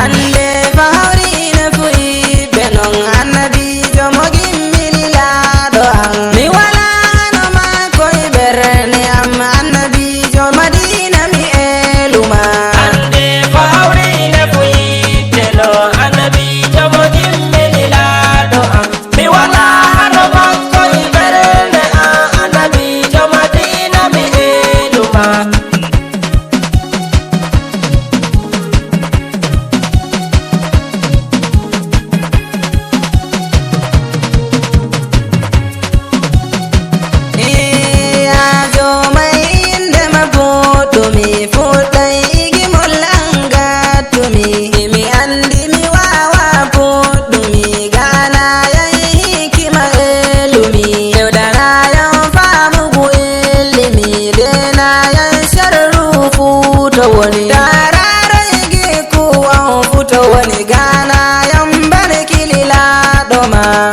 hande fahawri ne fuyi ɓe non annabijo mo gimmini laaɗo am mi wala no makko e ɓernde am annabijo madina mi eluma hande fahawri ne fuyi ɓe non annabijo mo gimmini laaɗo am mi wala no makko e ɓernde am annabijo madina mi eluma wani darara igi kuwan futa wani gana yan barki lila doma